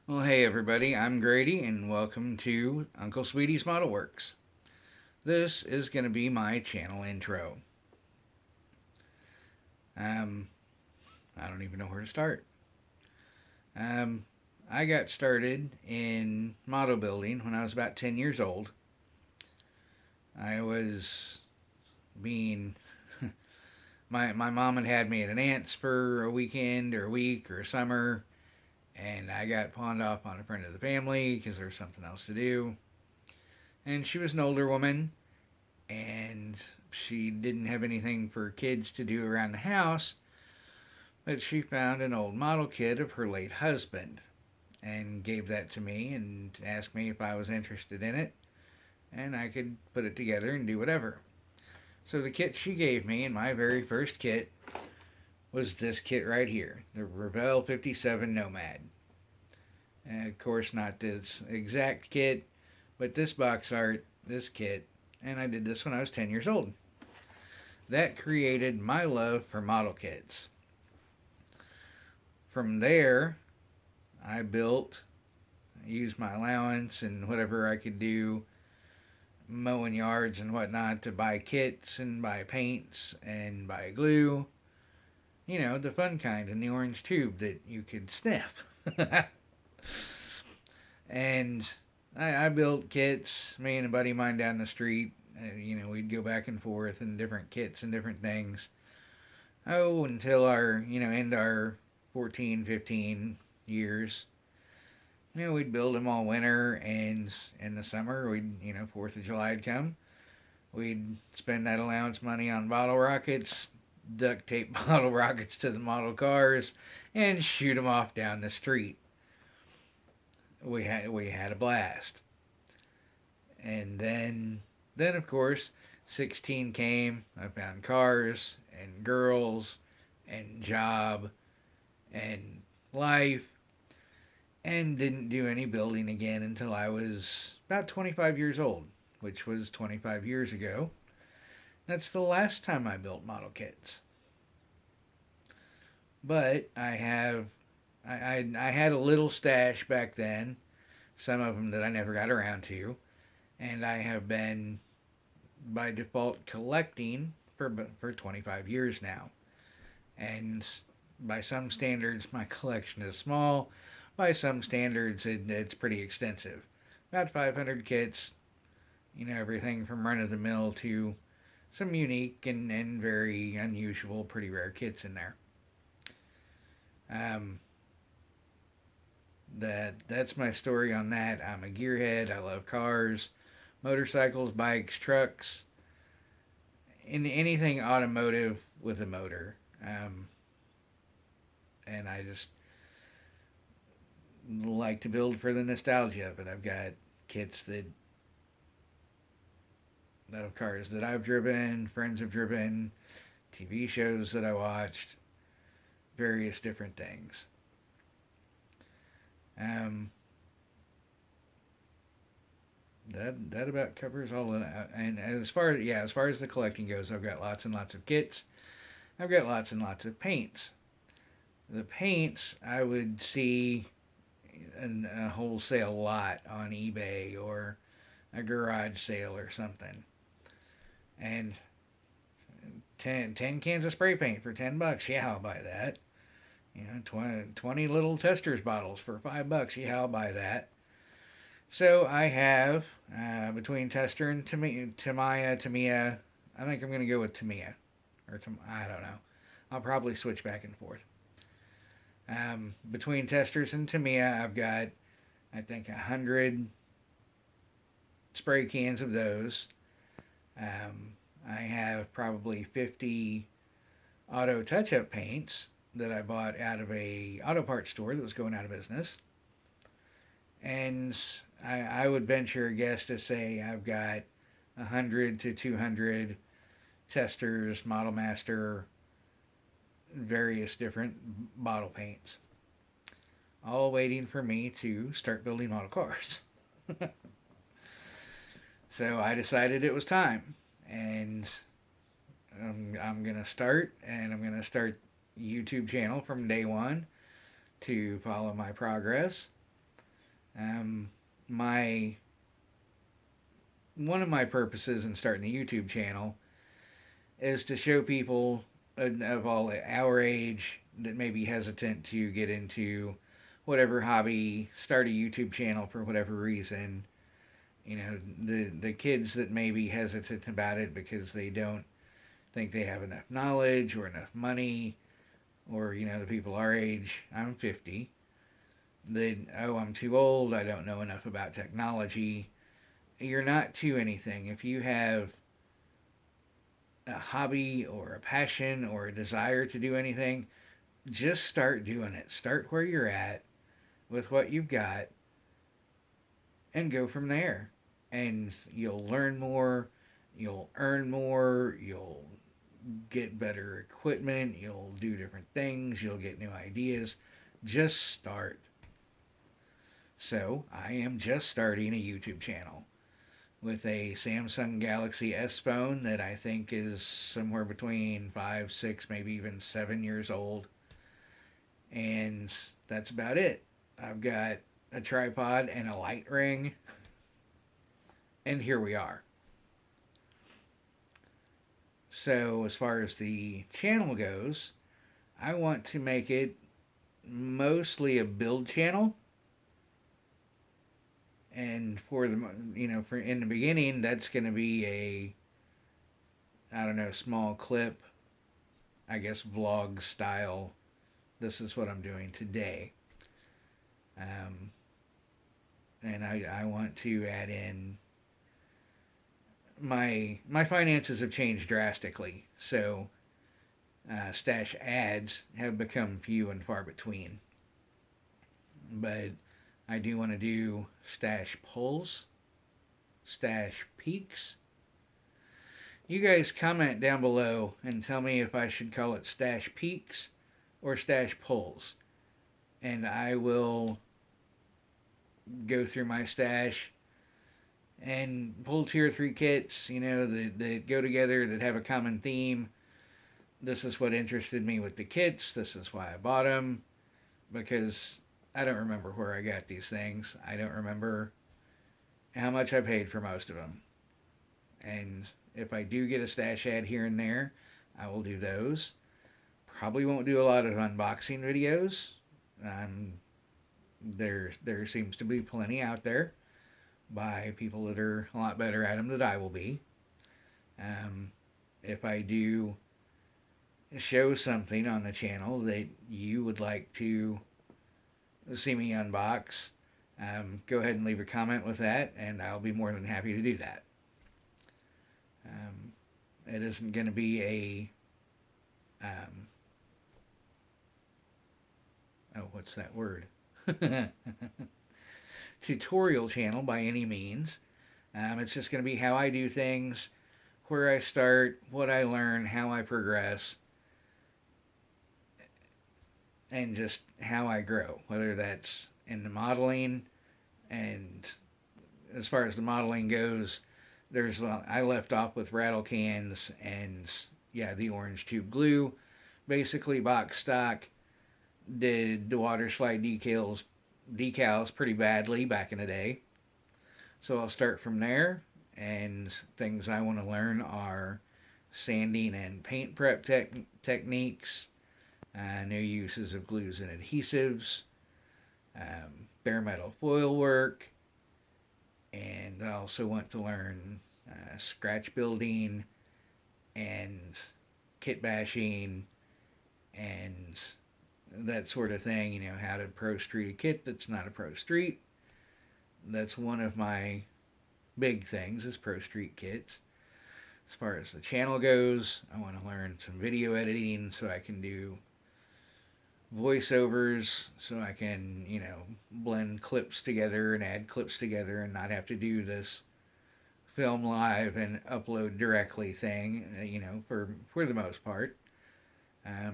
Well, hey everybody, I'm Grady, and welcome to Uncle Sweetie's Model Works. This is going to be my channel intro. Um, I don't even know where to start. Um, I got started in model building when I was about 10 years old. I was being. My mom had me at an aunt's for a weekend or a week or a summer, and I got pawned off on a friend of the family because there was something else to do. And she was an older woman, and she didn't have anything for kids to do around the house, but she found an old model kit of her late husband and gave that to me and asked me if I was interested in it, and I could put it together and do whatever. So the kit she gave me, and my very first kit, was this kit right here, the Revell 57 Nomad. And of course, not this exact kit, but this box art, this kit, and I did this when I was 10 years old. That created my love for model kits. From there, I built, used my allowance and whatever I could do, mowing yards and whatnot, to buy kits and buy paints and buy glue. You know, the fun kind in the orange tube that you could sniff. And I built kits. Me and a buddy of mine down the street, we'd go back and forth in different kits and different things. Oh, until end our 14, 15 years. We'd build them all winter, and in the summer, 4th of July would come. We'd spend that allowance money on bottle rockets, duct tape bottle rockets to the model cars, and shoot them off down the street. We had a blast. And then of course, 16 came. I found cars and girls and job and life, and didn't do any building again until I was about 25 years old, which was 25 years ago. That's the last time I built model kits. But I had a little stash back then, some of them that I never got around to, and I have been by default collecting for 25 years now. And by some standards, my collection is small. By some standards, it's pretty extensive. About 500 kits, everything from run of the mill to some unique and very unusual, pretty rare kits in there. Um, that's my story on that. I'm a gearhead. I love cars, motorcycles, bikes, trucks, in anything automotive with a motor. And I just like to build for the nostalgia of it. I've got kits that of cars that I've driven, friends have driven, TV shows that I watched, various different things. Um, that about covers all of that. And as far as the collecting goes, I've got lots and lots of kits. I've got lots and lots of paints. The paints I would see in a wholesale lot on eBay or a garage sale or something. And 10 cans of spray paint for $10. Yeah, I'll buy that. 20 little testers bottles for $5. Yeah, I'll buy that. So I have, between Tester and Tamiya, I think I'm going to go with Tamiya. I don't know. I'll probably switch back and forth. Between Testers and Tamiya, I've got, I think, 100 spray cans of those. I have probably 50 auto touch-up paints that I bought out of a auto parts store that was going out of business. And I would venture a guess to say I've got 100 to 200 testers, Model Master, various different bottle paints, all waiting for me to start building model cars. So I decided it was time, and I'm gonna start, and I'm gonna start YouTube channel from day one to follow my progress. Um, my One of my purposes in starting the YouTube channel is to show people of all our age that may be hesitant to get into whatever hobby, start a YouTube channel for whatever reason. You know, the kids that may be hesitant about it because they don't think they have enough knowledge or enough money, or the people our age. I'm 50. That, oh, I'm too old. I don't know enough about technology. You're not too anything. If you have a hobby or a passion or a desire to do anything, just start doing it. Start where you're at with what you've got and go from there. And you'll learn more, you'll earn more, you'll get better equipment, you'll do different things, you'll get new ideas. Just start. So, I am just starting a YouTube channel with a Samsung Galaxy S phone that I think is somewhere between 5, 6, maybe even 7 years old. And that's about it. I've got a tripod and a light ring, and here we are. So, as far as the channel goes, I want to make it mostly a build channel. And for in the beginning, that's going to be I don't know, small clip, I guess vlog style. This is what I'm doing today. Um, and I want to add in my finances have changed drastically, so stash ads have become few and far between. But I do want to do stash pulls, stash peaks. You guys comment down below and tell me if I should call it stash peaks or stash pulls, and I will go through my stash and pull 2 or 3 kits, that go together, that have a common theme. This is what interested me with the kits. This is why I bought them, because I don't remember where I got these things. I don't remember how much I paid for most of them. And if I do get a stash ad here and there, I will do those. Probably won't do a lot of unboxing videos. There seems to be plenty out there by people that are a lot better at them than I will be. If I do show something on the channel that you would like to see me unbox, go ahead and leave a comment with that, and I'll be more than happy to do that. It isn't going to be what's that word? Tutorial channel by any means. It's just going to be how I do things, where I start, what I learn, how I progress, and just how I grow, whether that's in the modeling. And as far as the modeling goes, I left off with rattle cans and the orange tube glue, basically box stock. Did the water slide decals pretty badly back in the day, so I'll start from there. And things I want to learn are sanding and paint prep techniques, new uses of glues and adhesives, bare metal foil work, and I also want to learn scratch building and kit bashing and that sort of thing. How to pro street a kit that's not a pro street. That's one of my big things, is pro street kits. As far as the channel goes, I want to learn some video editing so I can do voiceovers, so I can, blend clips together and add clips together and not have to do this film live and upload directly thing, for the most part.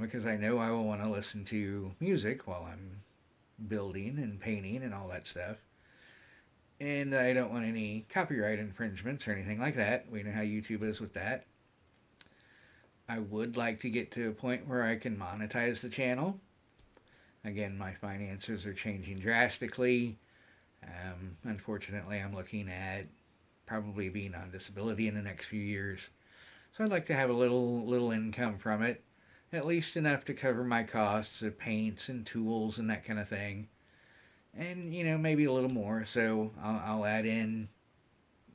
Because I know I will want to listen to music while I'm building and painting and all that stuff. And I don't want any copyright infringements or anything like that. We know how YouTube is with that. I would like to get to a point where I can monetize the channel. Again, my finances are changing drastically. Unfortunately, I'm looking at probably being on disability in the next few years. So I'd like to have a little income from it, at least enough to cover my costs of paints and tools and that kind of thing, and maybe a little more. So I'll add in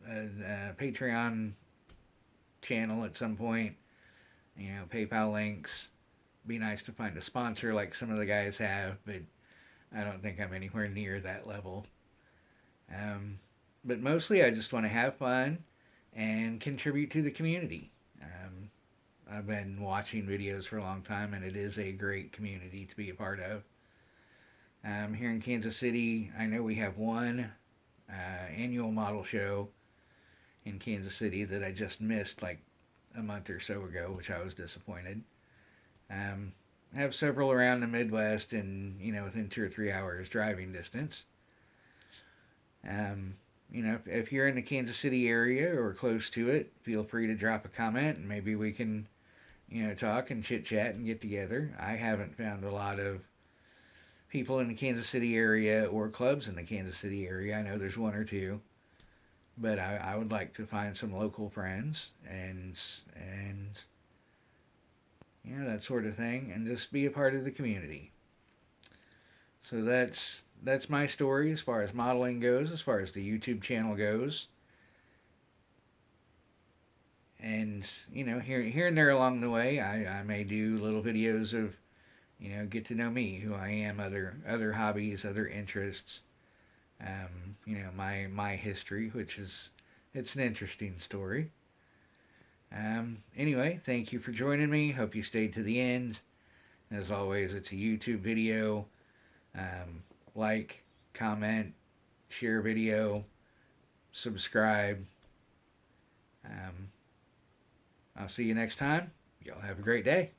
a Patreon channel at some point. PayPal links. Be nice to find a sponsor like some of the guys have, but I don't think I'm anywhere near that level. Um, but mostly, I just want to have fun and contribute to the community. I've been watching videos for a long time, and it is a great community to be a part of. Here in Kansas City, I know we have one annual model show in Kansas City that I just missed like a month or so ago, which I was disappointed. Um, I have several around the Midwest and, within 2 or 3 hours driving distance. Um, if you're in the Kansas City area or close to it, feel free to drop a comment and maybe we can, talk and chit chat and get together. I haven't found a lot of people in the Kansas City area or clubs in the Kansas City area. I know there's one or two, but I would like to find some local friends and that sort of thing, and just be a part of the community. So that's my story as far as modeling goes, as far as the YouTube channel goes. And here and there along the way, I may do little videos of get to know me, who I am, other hobbies, other interests. My history, which is it's an interesting story. Anyway, thank you for joining me. Hope you stayed to the end. As always, it's a YouTube video. Like, comment, share video, subscribe. I'll see you next time. Y'all have a great day.